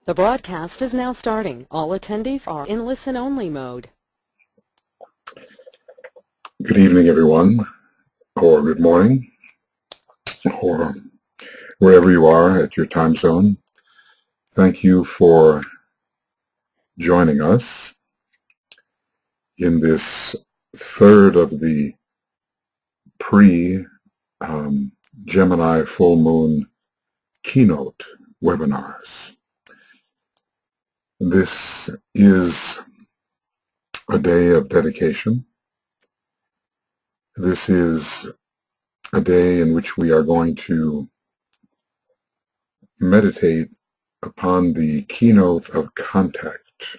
The broadcast is now starting. All attendees are in listen-only mode. Good evening, everyone, or good morning, or wherever you are at your time zone. Thank you for joining us in this third of the pre-Gemini full moon keynote webinars. This is a day of dedication. This is a day in which we are going to meditate upon the keynote of contact.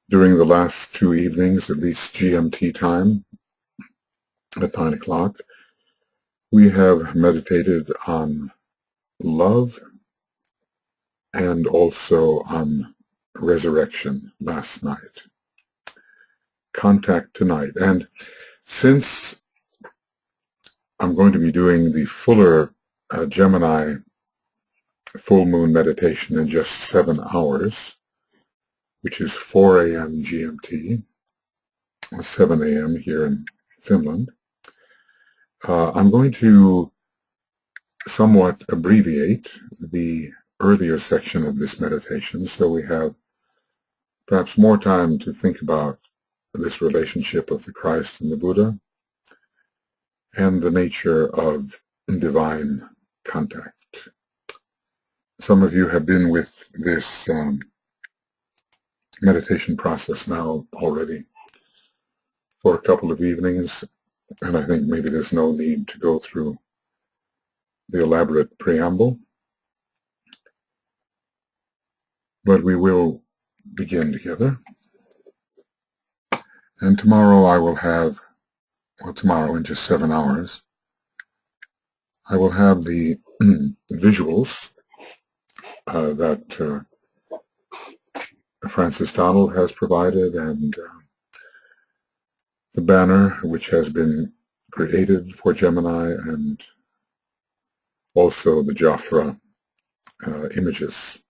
During the last two evenings, at least GMT time, at 9 o'clock, we have meditated on love and also on resurrection last night. Contact tonight. And since I'm going to be doing the fuller Gemini full moon meditation in just 7 hours, which is 4 a.m. GMT, 7 a.m. here in Finland, I'm going to somewhat abbreviate the earlier section of this meditation so we have perhaps more time to think about this relationship of the Christ and the Buddha and the nature of divine contact. Some of you have been with this meditation process now already for a couple of evenings, and I think maybe there's no need to go through the elaborate preamble, but we will begin together. And tomorrow I will have, well, tomorrow in just 7 hours, I will have the visuals that Francis Donald has provided, and the banner which has been created for Gemini, and also the Jafra images.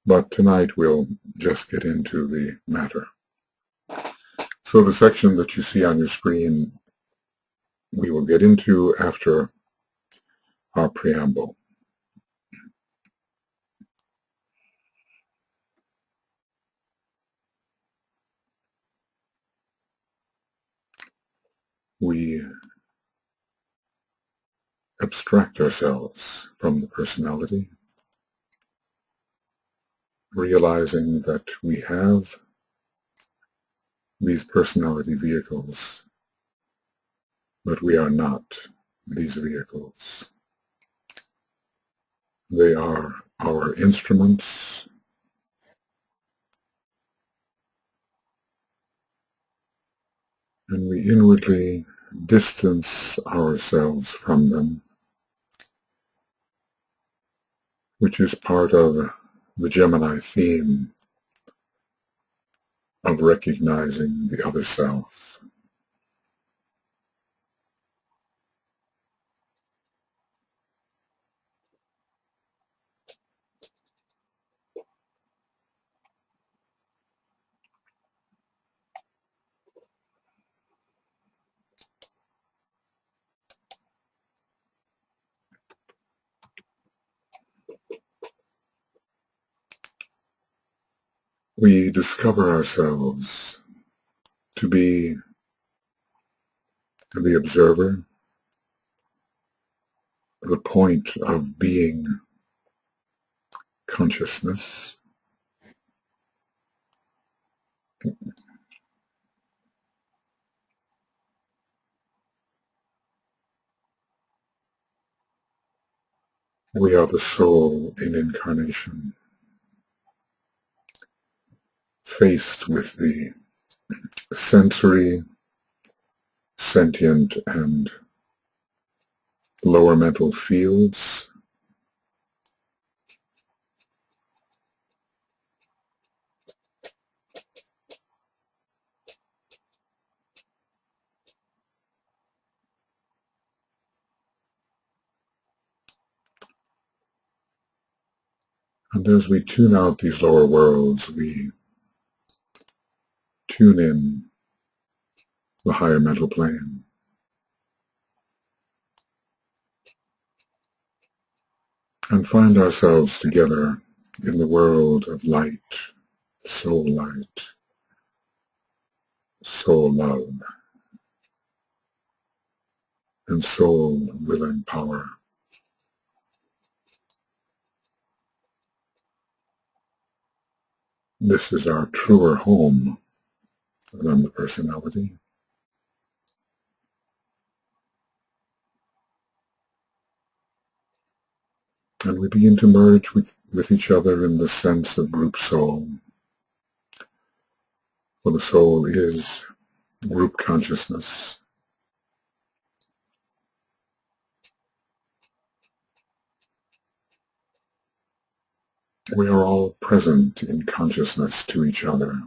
But tonight we'll just get into the matter. So the section that you see on your screen we will get into after our preamble. We abstract ourselves from the personality, realizing that we have these personality vehicles, but we are not these vehicles. They are our instruments, and we inwardly distance ourselves from them, which is part of the Gemini theme of recognizing the other self. We discover ourselves to be the observer, the point of being consciousness. We are the soul in incarnation, faced with the sensory, sentient, and lower mental fields, And as we tune out these lower worlds, we tune in the higher mental plane. And find ourselves together in the world of light, soul love, and soul willing power. This is our truer home than the personality. And we begin to merge with each other in the sense of group soul. For the soul is group consciousness. We are all present in consciousness to each other.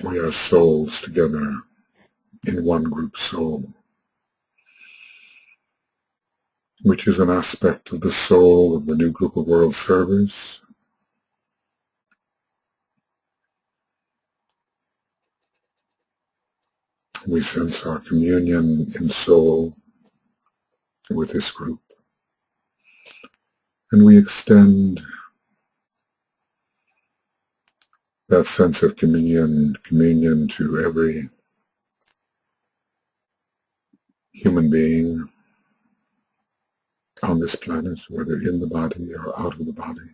We are souls together in one group soul, which is an aspect of the soul of the new group of world servers. We sense our communion in soul with this group, and we extend that sense of communion to every human being on this planet, whether in the body or out of the body.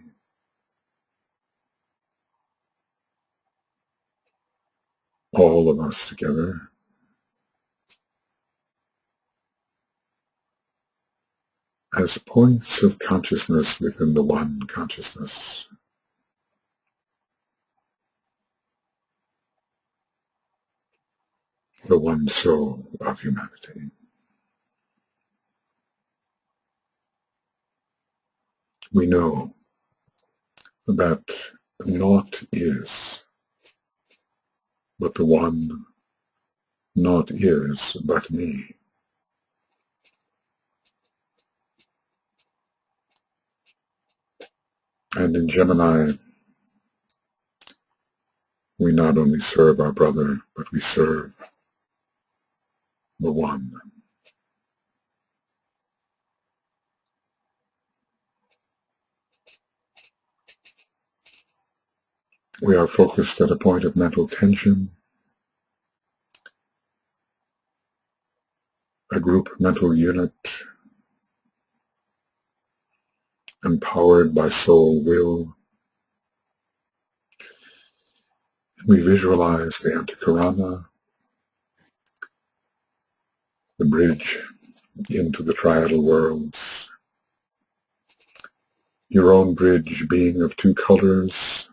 All of us together. As points of consciousness within the one consciousness. The one soul of humanity. We know that naught is, but the one naught is but me. And in Gemini, we not only serve our brother, but we serve the one. We are focused at a point of mental tension, a group mental unit, empowered by soul will. We visualize the Antikarana, the bridge into the triadal worlds. Your own bridge being of two colors,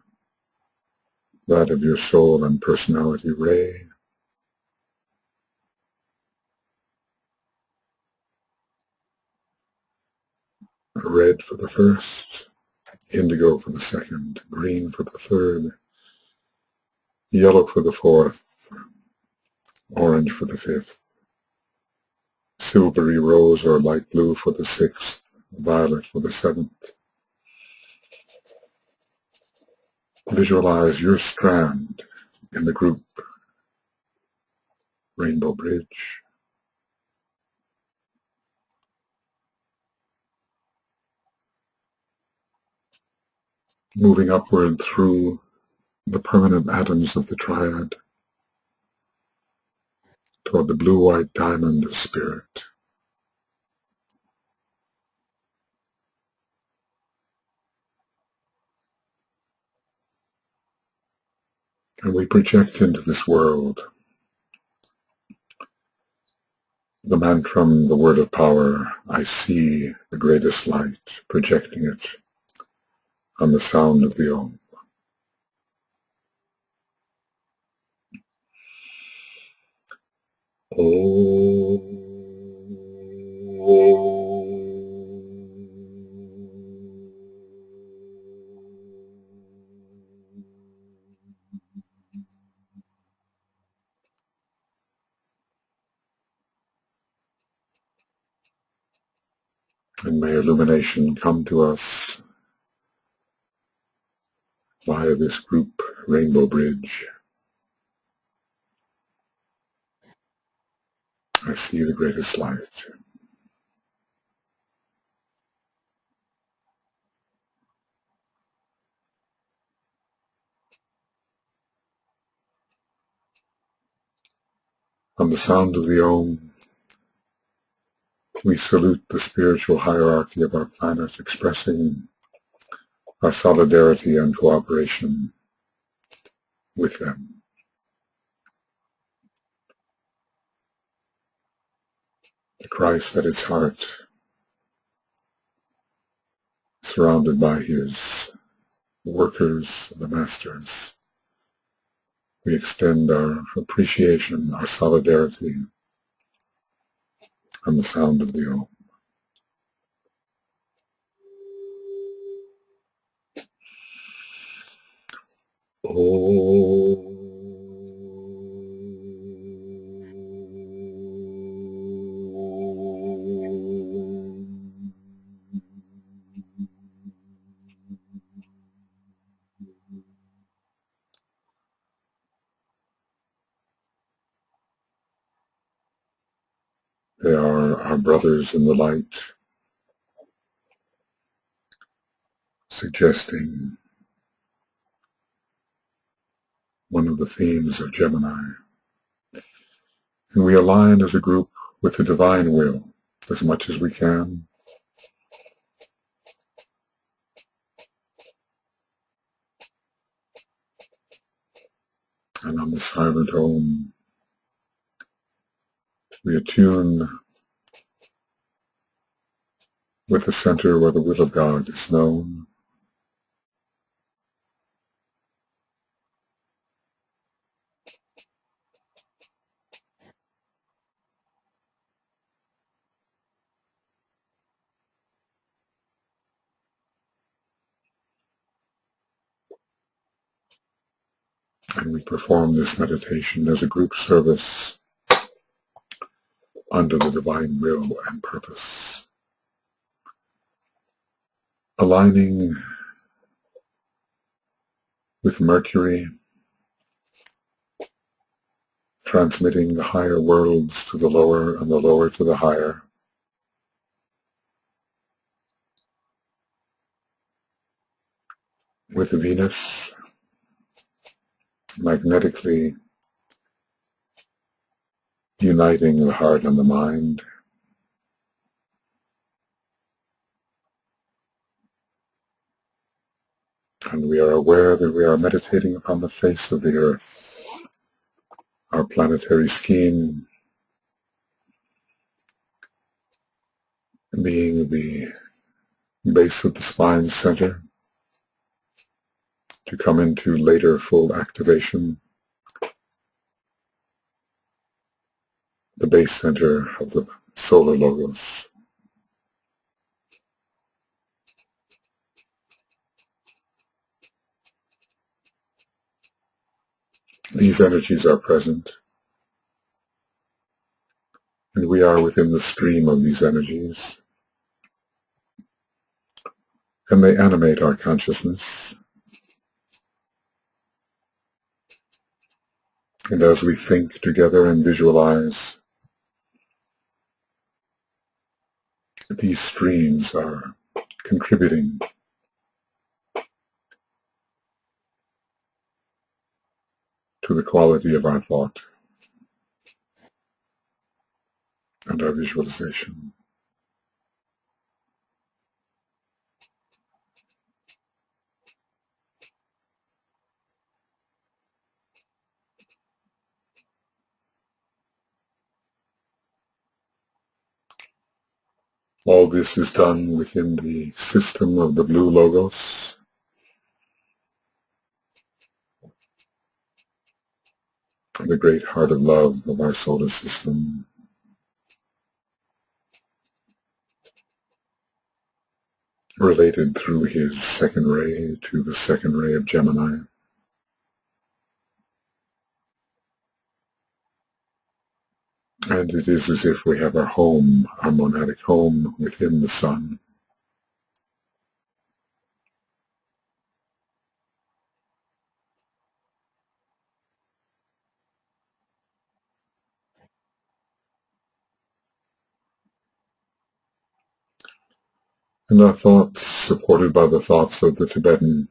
that of your soul and personality ray. Red for the first, indigo for the second, green for the third, yellow for the fourth, orange for the fifth, silvery rose or light blue for the sixth, violet for the seventh. Visualize your strand in the group rainbow bridge. Moving upward through the permanent atoms of the triad toward the blue-white diamond of spirit. And we project into this world the mantram, the word of power, I see the greatest light, projecting it on the sound of the Om. Om. And may illumination come to us via this group rainbow bridge. I see the greatest light. On the sound of the Om, we salute the spiritual hierarchy of our planet, expressing our solidarity and cooperation with them. The Christ at its heart, surrounded by his workers, the masters. We extend our appreciation, our solidarity, on the sound of the Om. Om. They are our brothers in the light, suggesting one of the themes of Gemini. And we align as a group with the divine will as much as we can. And on the silent Om, we attune with the center where the will of God is known. And we perform this meditation as a group service under the divine will and purpose, aligning with Mercury, transmitting the higher worlds to the lower and the lower to the higher. With Venus, magnetically uniting the heart and the mind. And we are aware that we are meditating upon the face of the earth, our planetary scheme being the base of the spine center to come into later full activation, the base center of the solar logos. These energies are present, and we are within the stream of these energies, and they animate our consciousness. And as we think together and visualize, these streams are contributing to the quality of our thought and our visualization. All this is done within the system of the blue logos, the great heart of love of our solar system. Related through his second ray to the second ray of Gemini. And it is as if we have our home, our monadic home, within the sun. And our thoughts, supported by the thoughts of the Tibetan,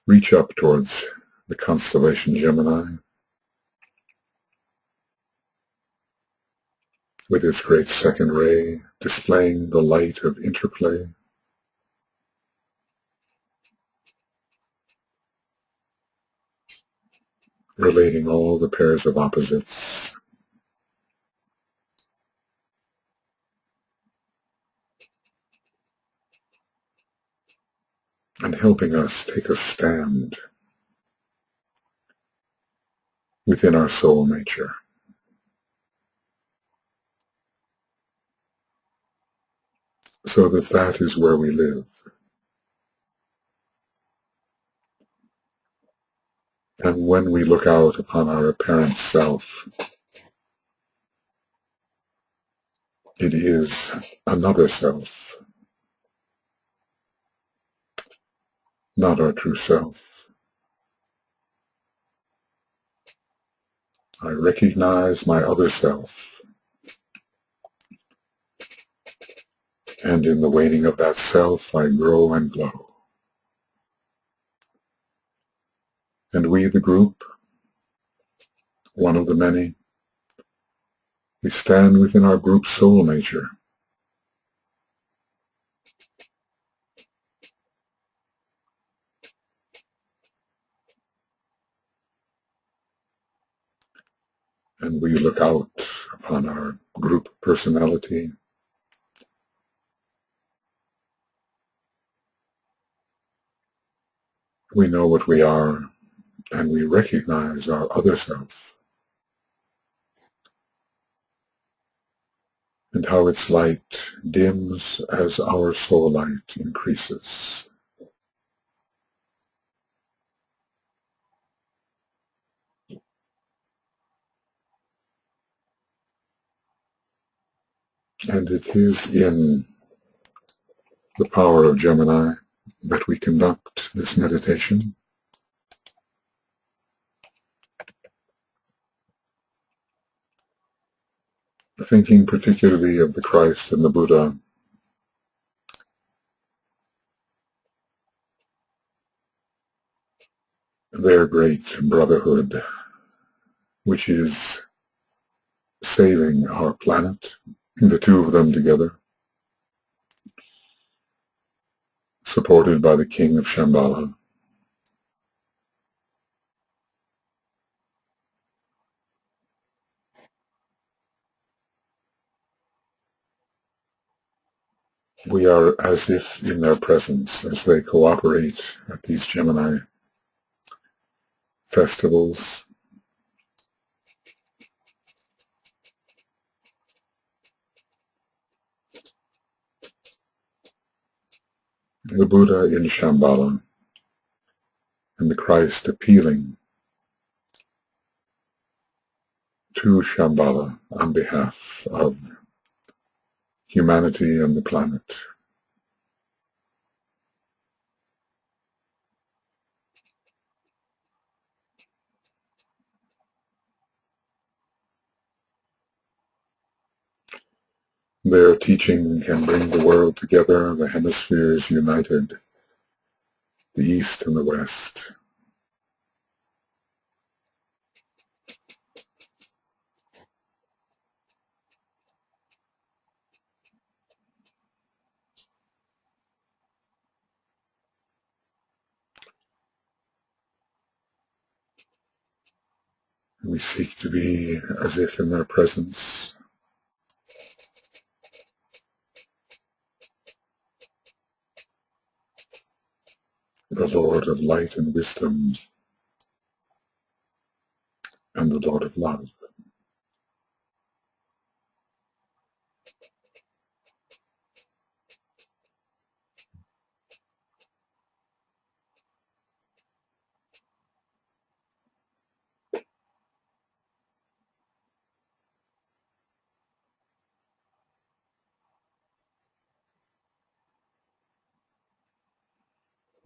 reach up towards the constellation Gemini, with its great second ray, displaying the light of interplay. Relating all the pairs of opposites. And helping us take a stand within our soul nature. So that that is where we live. And when we look out upon our apparent self, it is another self, not our true self. I recognize my other self, and in the waning of that self, I grow and glow. And we, the group, one of the many, we stand within our group soul nature, and we look out upon our group personality. We know what we are, and we recognize our other self, and how its light dims as our soul light increases. And it is in the power of Gemini that we conduct this meditation. Thinking particularly of the Christ and the Buddha, their great brotherhood, which is saving our planet, the two of them together, supported by the king of Shambhala. We are as if in their presence as they cooperate at these Gemini festivals. The Buddha in Shambhala and the Christ appealing to Shambhala on behalf of humanity and the planet. Their teaching can bring the world together, the hemispheres united, the East and the West. We seek to be as if in their presence, the Lord of light and wisdom and the Lord of love.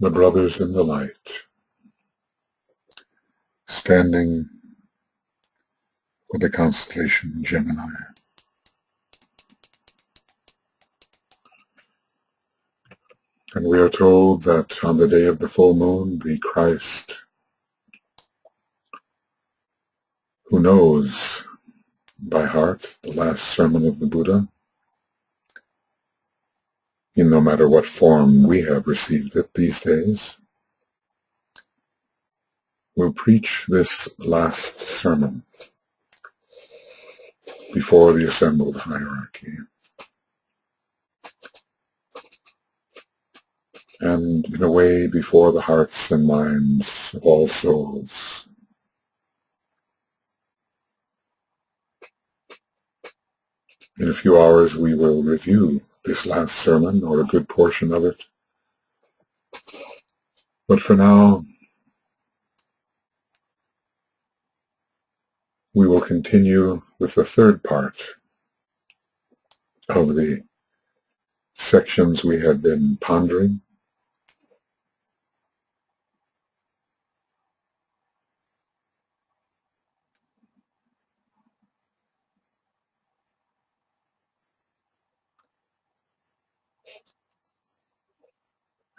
the brothers in the light, standing with the constellation Gemini. And we are told that on the day of the full moon, the Christ who knows by heart the last sermon of the Buddha, in no matter what form we have received it these days, will preach this last sermon before the assembled hierarchy. And in a way before the hearts and minds of all souls. In a few hours we will review this last sermon, or a good portion of it. But for now, we will continue with the third part of the sections we have been pondering.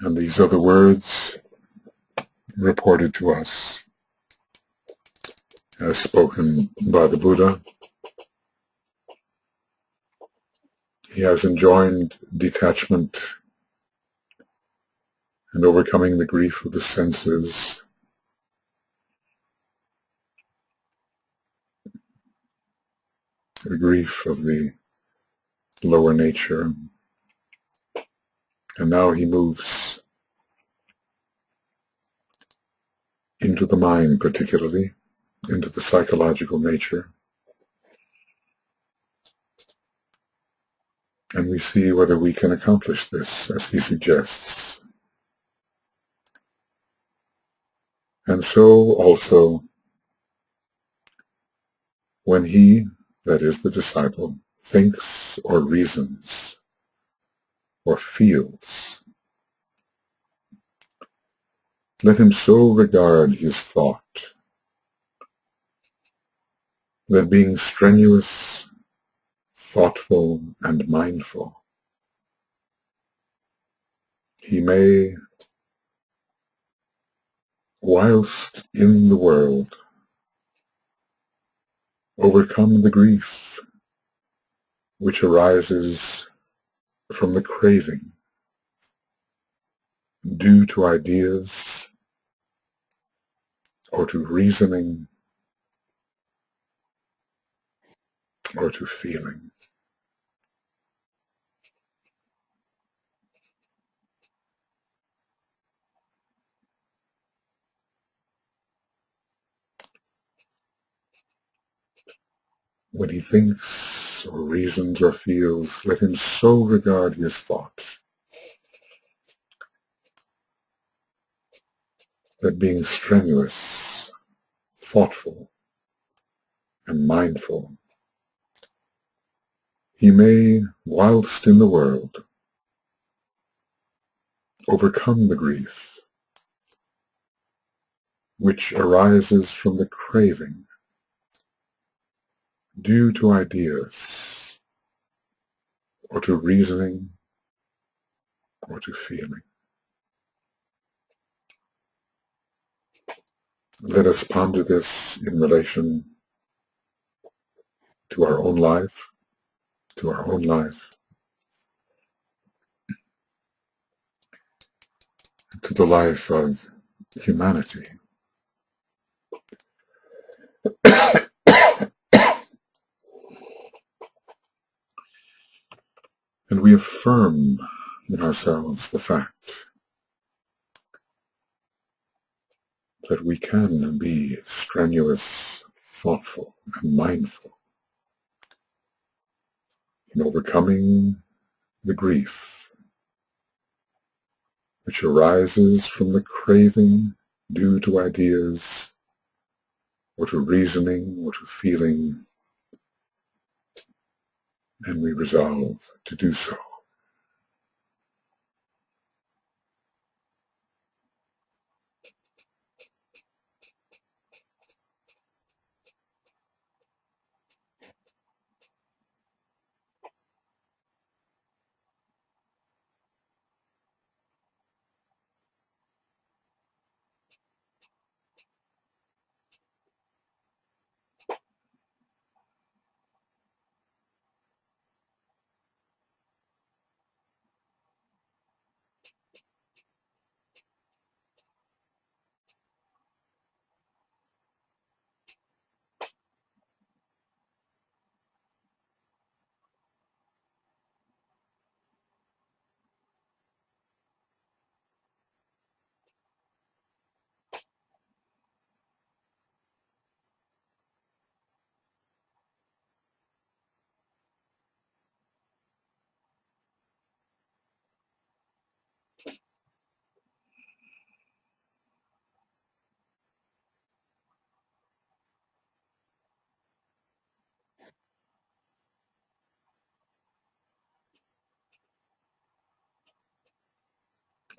And these are the words reported to us as spoken by the Buddha. He has enjoined detachment and overcoming the grief of the senses, the grief of the lower nature. And now he moves into the mind, particularly, into the psychological nature. And we see whether we can accomplish this, as he suggests. And so also, when he, that is the disciple, thinks or reasons or feels, let him so regard his thought that being strenuous, thoughtful, and mindful, he may, whilst in the world, overcome the grief which arises from the craving due to ideas or to reasoning or to feeling. When he thinks or reasons or feels, let him so regard his thought that being strenuous, thoughtful, and mindful, he may, whilst in the world, overcome the grief which arises from the craving due to ideas or to reasoning or to feeling. Let us ponder this in relation to our own life, to the life of humanity. And we affirm in ourselves the fact that we can be strenuous, thoughtful, and mindful in overcoming the grief which arises from the craving due to ideas or to reasoning or to feeling, and we resolve to do so.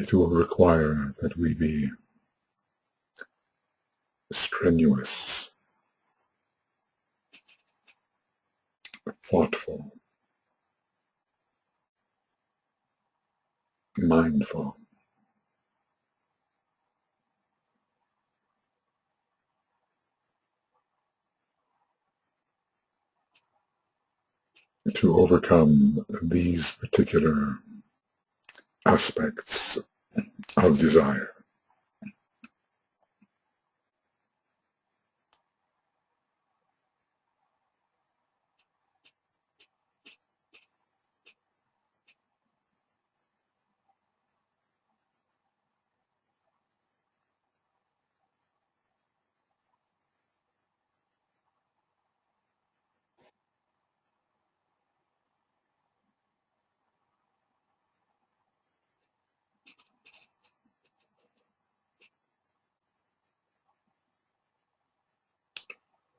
it will require that we be strenuous, thoughtful, mindful, to overcome these particular aspects of desire.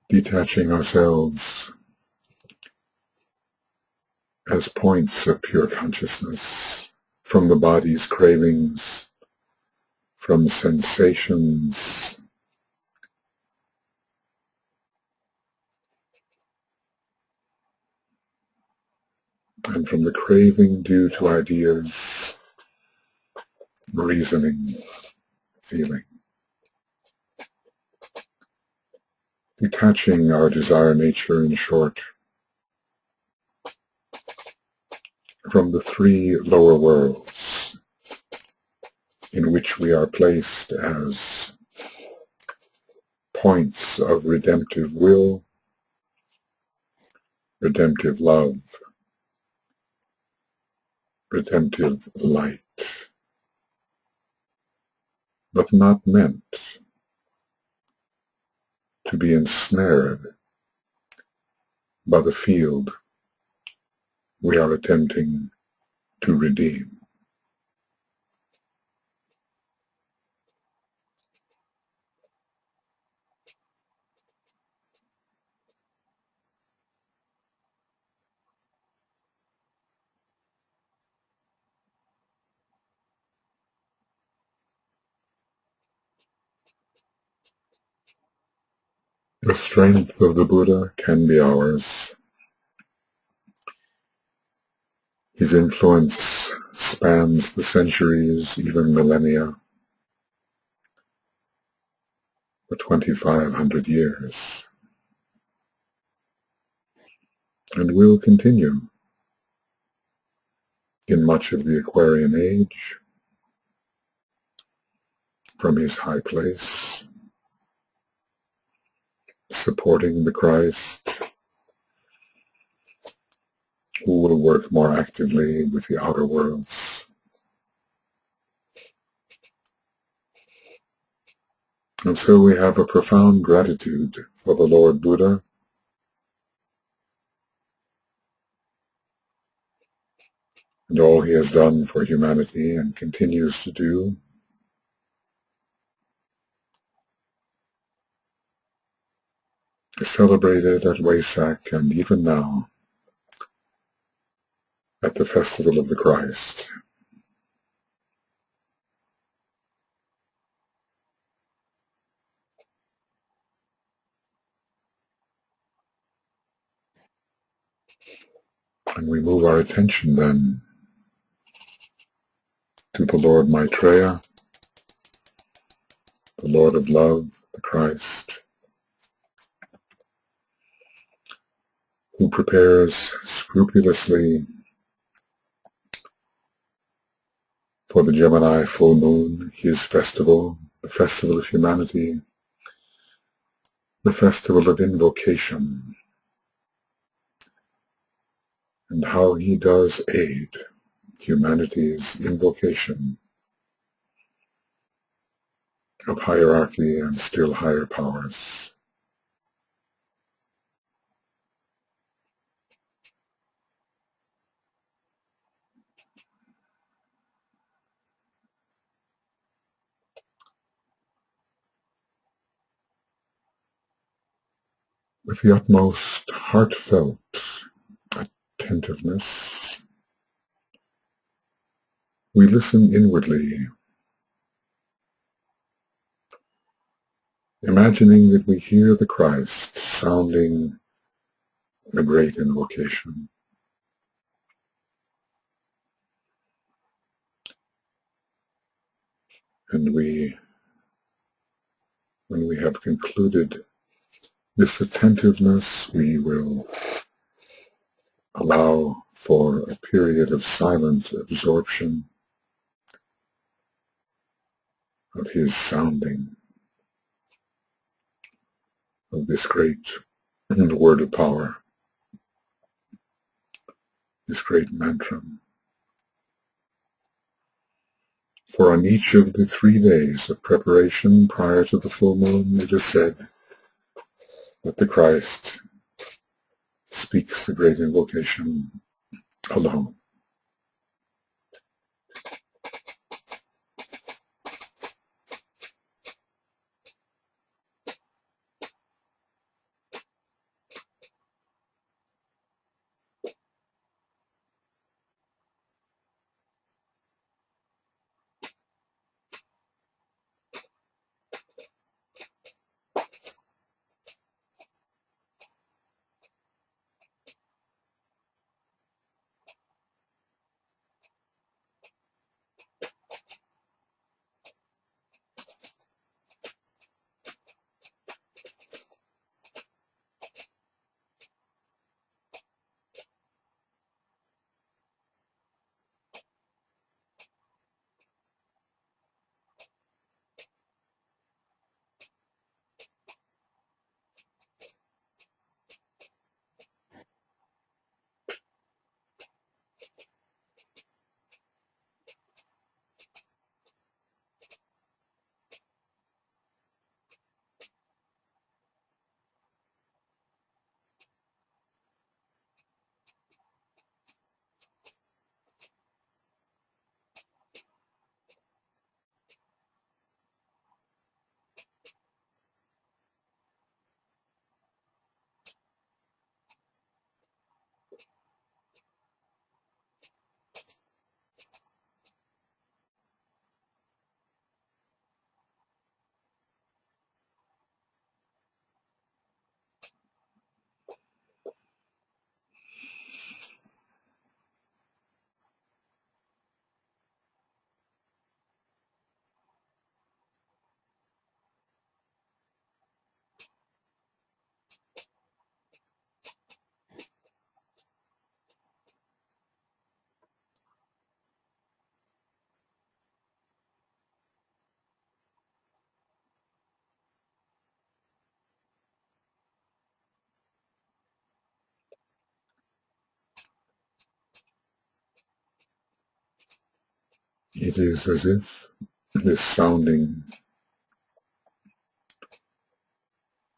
Detaching ourselves as points of pure consciousness from the body's cravings, from sensations, and from the craving due to ideas, reasoning, feeling. Detaching our desire nature, in short, from the three lower worlds in which we are placed as points of redemptive will, redemptive love, redemptive light, but not meant to be ensnared by the field we are attempting to redeem. The strength of the Buddha can be ours. His influence spans the centuries, even millennia, for 2,500 years, and will continue in much of the Aquarian Age, from his high place, supporting the Christ, who will work more actively with the outer worlds. And so we have a profound gratitude for the Lord Buddha and all he has done for humanity and continues to do. Celebrated at Wesak and even now at the Festival of the Christ. And we move our attention then to the Lord Maitreya, the Lord of Love, the Christ, who prepares scrupulously for the Gemini full moon, his festival, the festival of humanity, the festival of invocation, and how he does aid humanity's invocation of hierarchy and still higher powers. With the utmost heartfelt attentiveness, we listen inwardly, imagining that we hear the Christ sounding a great invocation. And when we have concluded this attentiveness, we will allow for a period of silent absorption of his sounding, of this great word of power, this great mantra. For on each of the 3 days of preparation prior to the full moon, it is said that the Christ speaks the great invocation alone. It is as if this sounding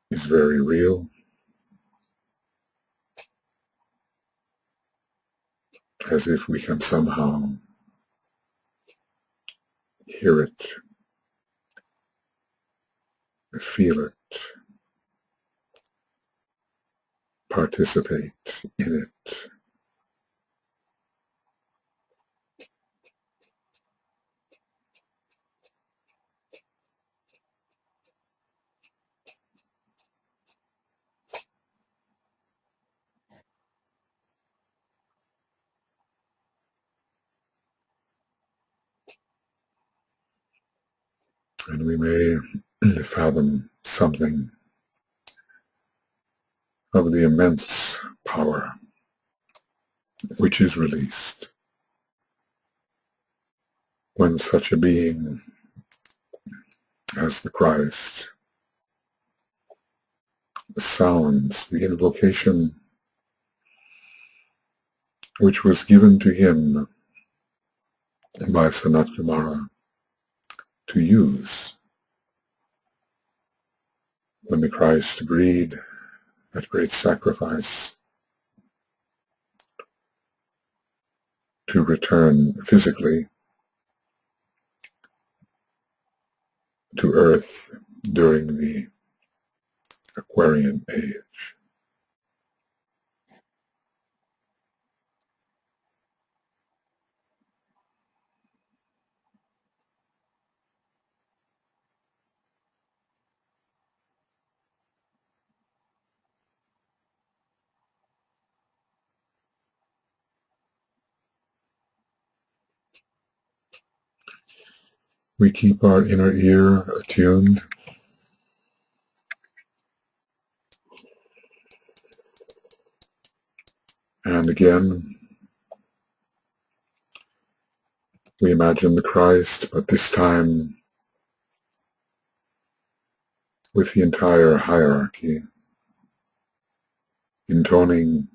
is very real, as if we can somehow hear it, feel it, participate in it. And we may fathom something of the immense power which is released when such a being as the Christ sounds the invocation which was given to him by Sanat Kumara to use when the Christ agreed at great sacrifice to return physically to Earth during the Aquarian age. We keep our inner ear attuned. And again, we imagine the Christ, but this time with the entire hierarchy, intoning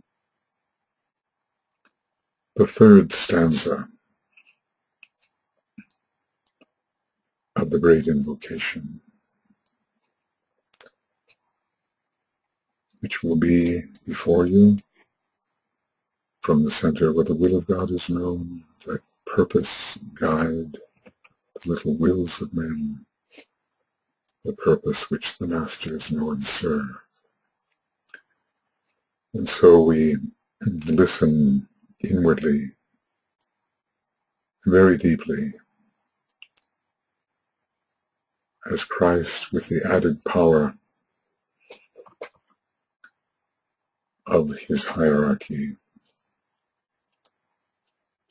the third stanza of the great invocation, which will be before you from the center where the will of God is known. Let purpose guide the little wills of men, the purpose which the masters know and serve. And so we listen inwardly, very deeply, as Christ, with the added power of his hierarchy,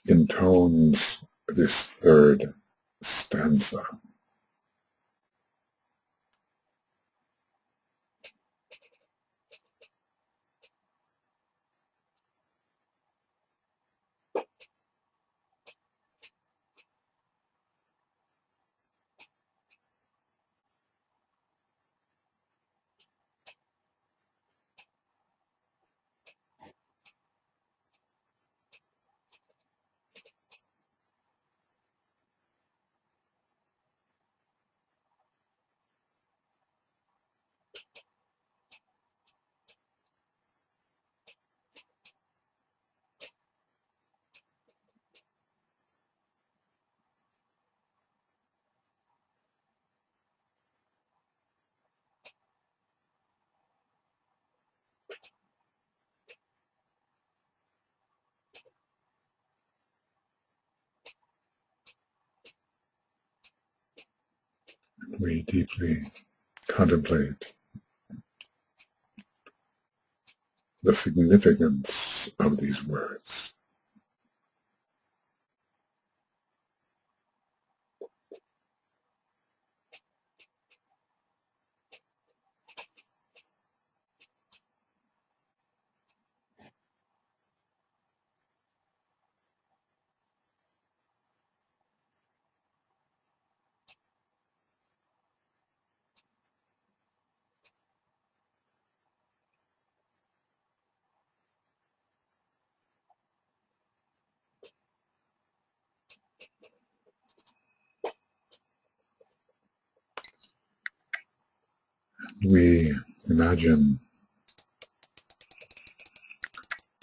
intones this third stanza. We deeply contemplate the significance of these words. We imagine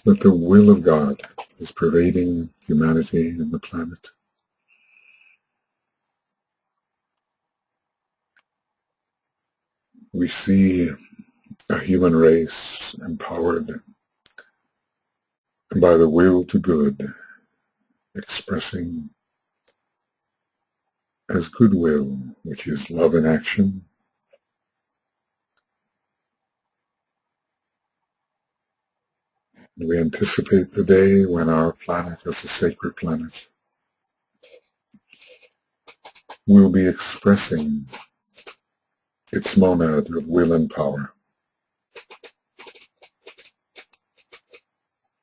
that the will of God is pervading humanity and the planet. We see a human race empowered by the will to good, expressing as goodwill, which is love in action. We anticipate the day when our planet, as a sacred planet, will be expressing its monad of will and power,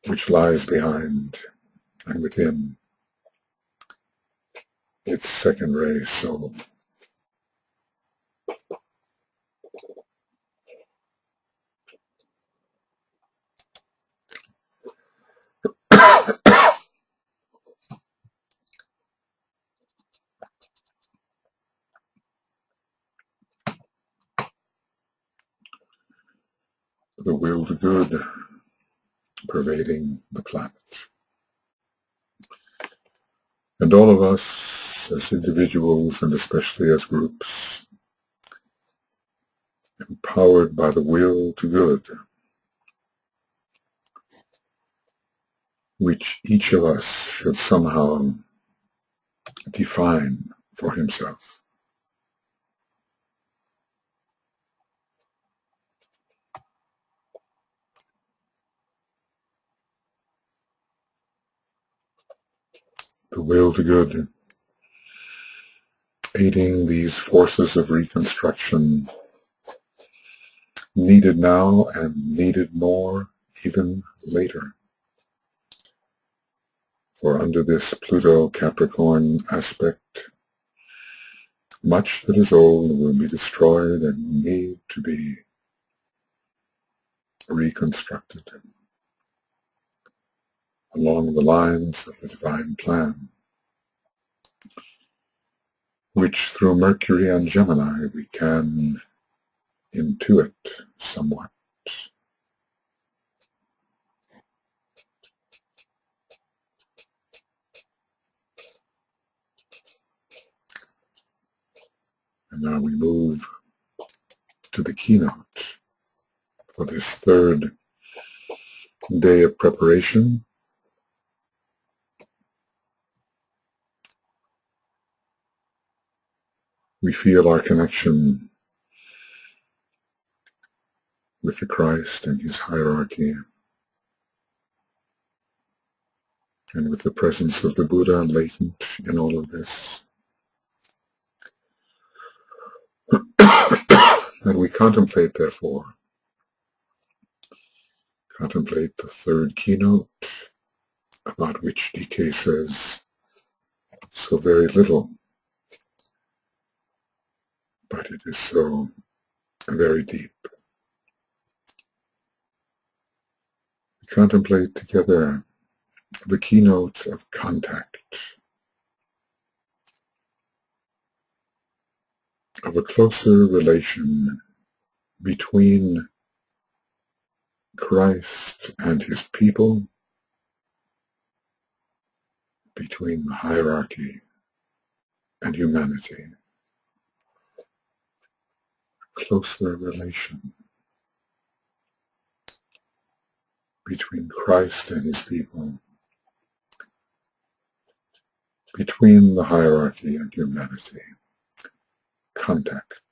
which lies behind and within its second ray soul. The will to good pervading the planet. And all of us as individuals and especially as groups, empowered by the will to good, which each of us should somehow define for himself. The will to good aiding these forces of reconstruction needed now and needed more even later. For under this Pluto-Capricorn aspect, much that is old will be destroyed and need to be reconstructed along the lines of the divine plan, which through Mercury and Gemini we can intuit somewhat. And now we move to the keynote for this third day of preparation. We feel our connection with the Christ and his hierarchy, and with the presence of the Buddha latent in all of this. And we contemplate, therefore, the third keynote, about which DK says so very little, but it is so very deep. We contemplate together the keynote of contact, of a closer relation between Christ and his people, between the hierarchy and humanity. Closer relation between Christ and his people, between the hierarchy and humanity. Contact.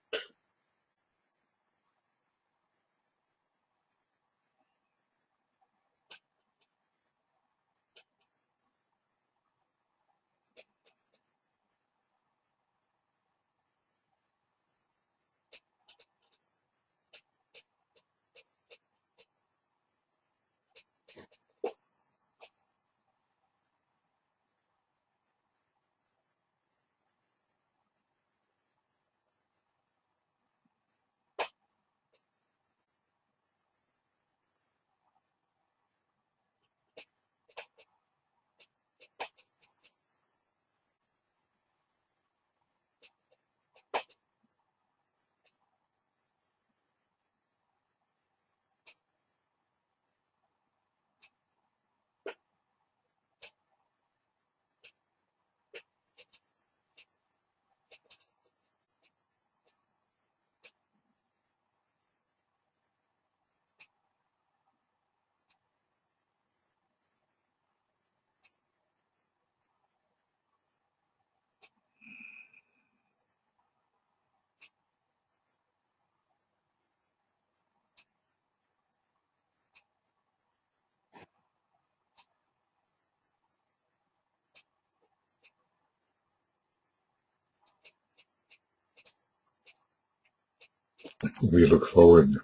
We look forward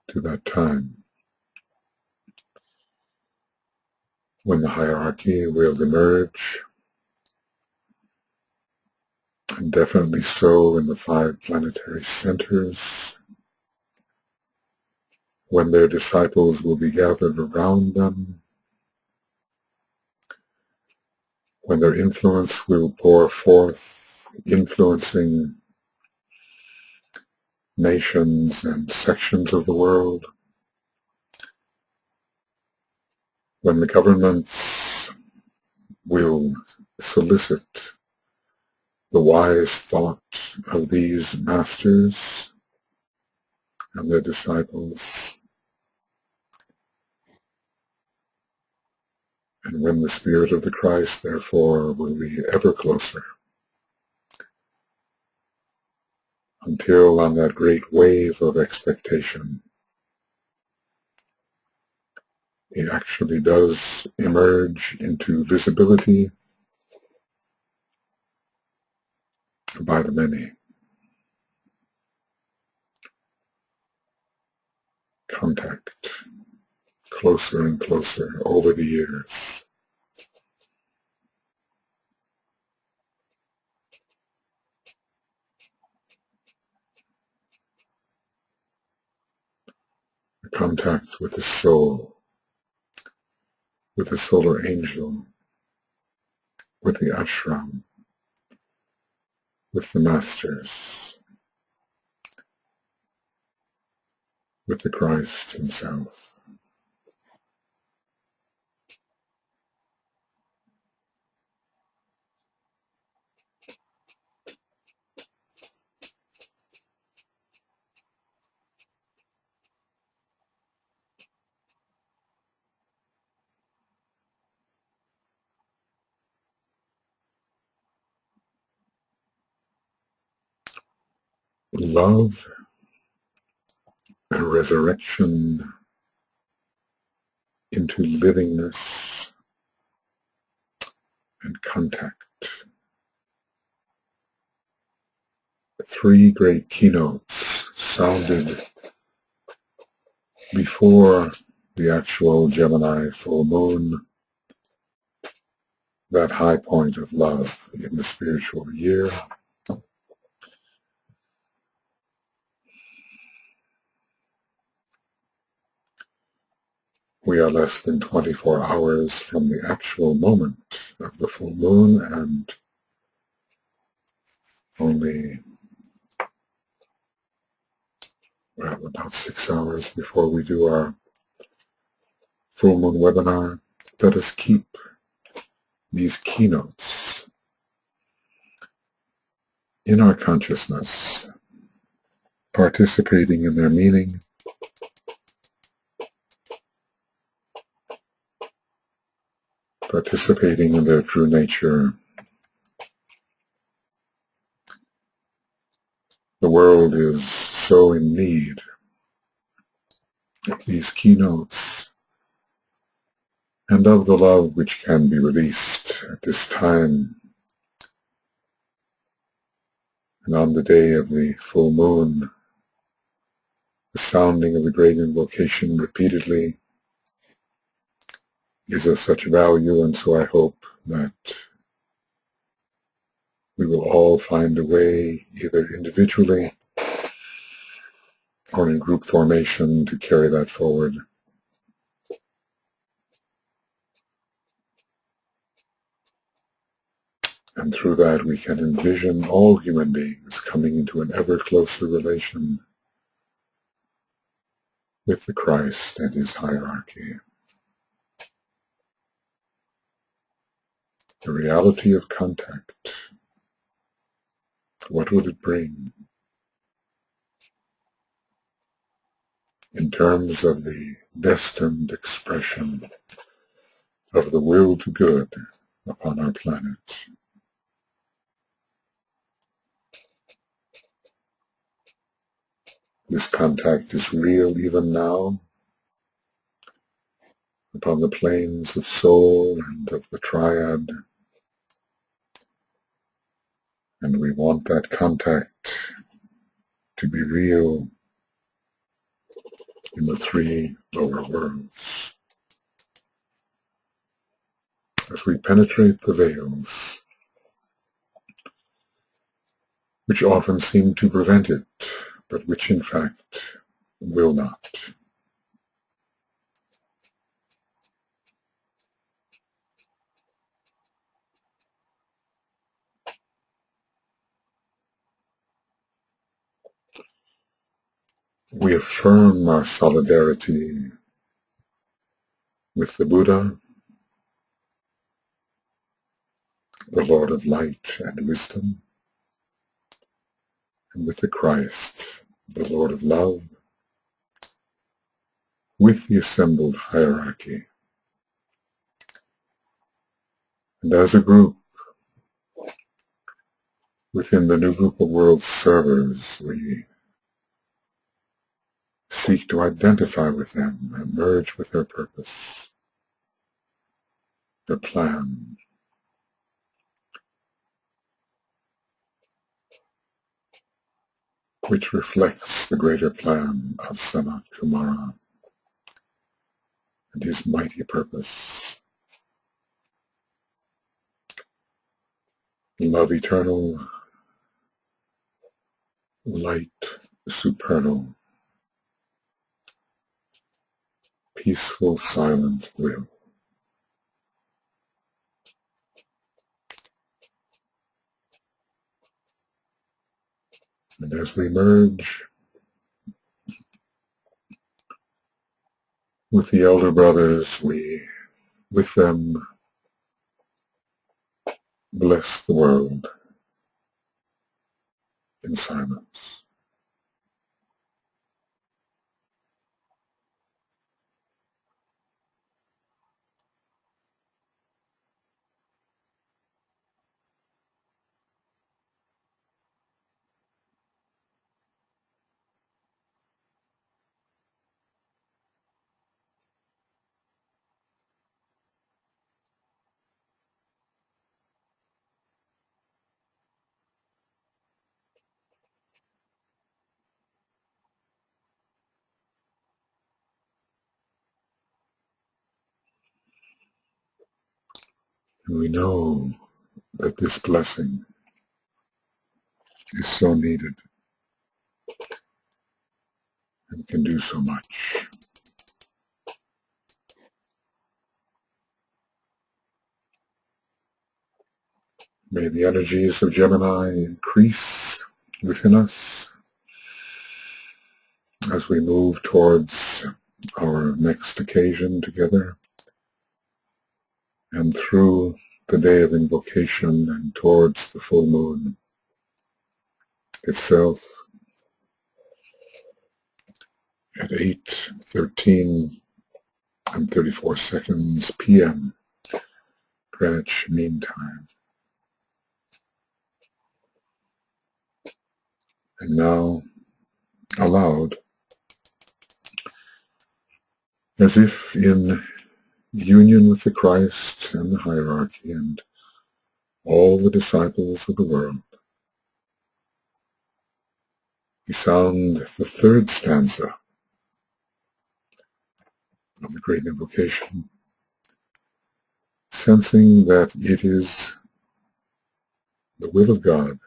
to that time when the hierarchy will emerge, and definitely so in the 5 planetary centers, when their disciples will be gathered around them, when their influence will pour forth, influencing nations and sections of the world, when the governments will solicit the wise thought of these masters and their disciples, and when the Spirit of the Christ, therefore, will be ever closer, until on that great wave of expectation, it actually does emerge into visibility, by the many. Contact closer and closer over the years. Contact with the soul, with the solar angel, with the ashram, with the masters, with the Christ himself. Love, a resurrection into livingness and contact. Three great keynotes sounded before the actual Gemini full moon, that high point of love in the spiritual year. We are less than 24 hours from the actual moment of the full moon, and only about 6 hours before we do our full moon webinar. Let us keep these keynotes in our consciousness, participating in their meaning, participating in their true nature. The world is so in need of these keynotes and of the love which can be released at this time. And on the day of the full moon, the sounding of the great invocation repeatedly is of such value, and so I hope that we will all find a way, either individually or in group formation, to carry that forward. And through that we can envision all human beings coming into an ever closer relation with the Christ and his hierarchy. The reality of contact, what will it bring in terms of the destined expression of the will to good upon our planet? This contact is real even now upon the planes of soul and of the triad, and we want that contact to be real in the three lower worlds. As we penetrate the veils, which often seem to prevent it, but which in fact will not. We affirm our solidarity with the Buddha, the Lord of Light and Wisdom, and with the Christ, the Lord of Love, with the assembled hierarchy. And as a group, within the new group of world servers, we seek to identify with them and merge with their purpose, their plan. which reflects the greater plan of Sanat Kumara and his mighty purpose. Love eternal, light supernal, peaceful silent will. And as we merge with the elder brothers, we, with them, bless the world in silence. And we know that this blessing is so needed and can do so much. May the energies of Gemini increase within us as we move towards our next occasion together and through the day of invocation and towards the full moon itself at 8:13 and 34 seconds p.m. Greenwich Mean Time. And now, aloud, as if in union with the Christ and the hierarchy and all the disciples of the world, we sound the third stanza of the great invocation, sensing that it is the will of God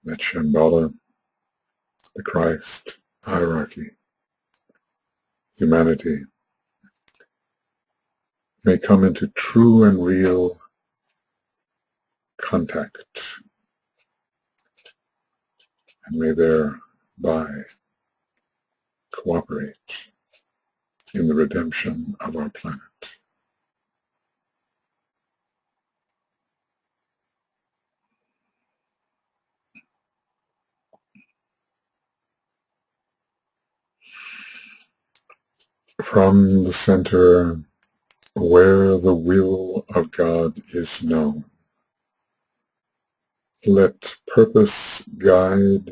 that Shambhala, the Christ, hierarchy, humanity, may come into true and real contact and may thereby cooperate in the redemption of our planet. From the center where the will of God is known, let purpose guide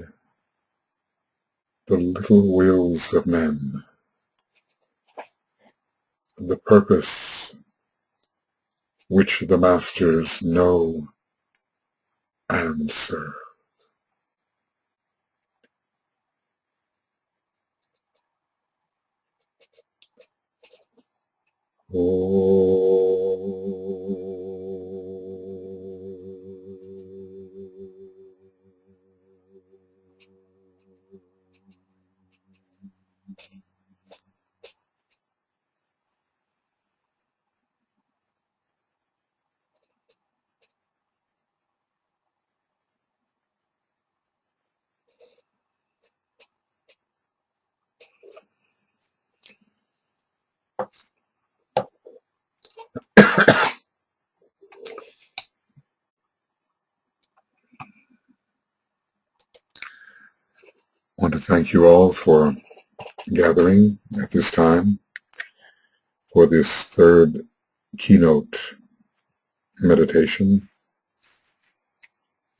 the little wills of men, the purpose which the masters know and serve. I want to thank you all for gathering at this time for this third keynote meditation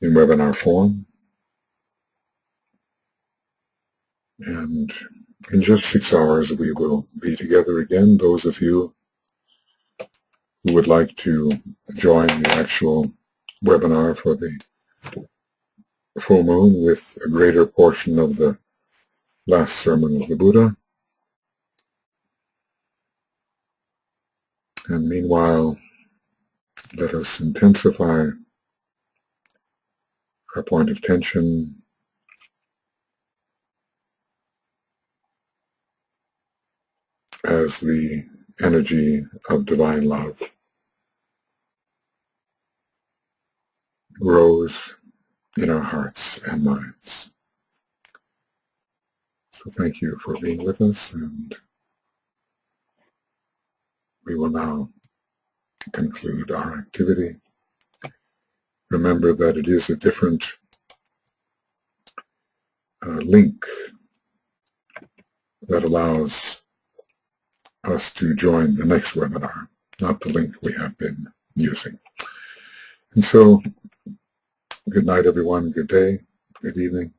in webinar form. And in just 6 hours we will be together again. Those of you who would like to join the actual webinar for the full moon with a greater portion of the last sermon of the Buddha. And meanwhile, let us intensify our point of tension as the energy of divine love grows in our hearts and minds. So thank you for being with us, and we will now conclude our activity. Remember that it is a different link that allows us to join the next webinar, not the link we have been using. And so, good night, everyone. Good day. Good evening.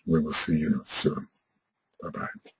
We will see you soon. Bye-bye.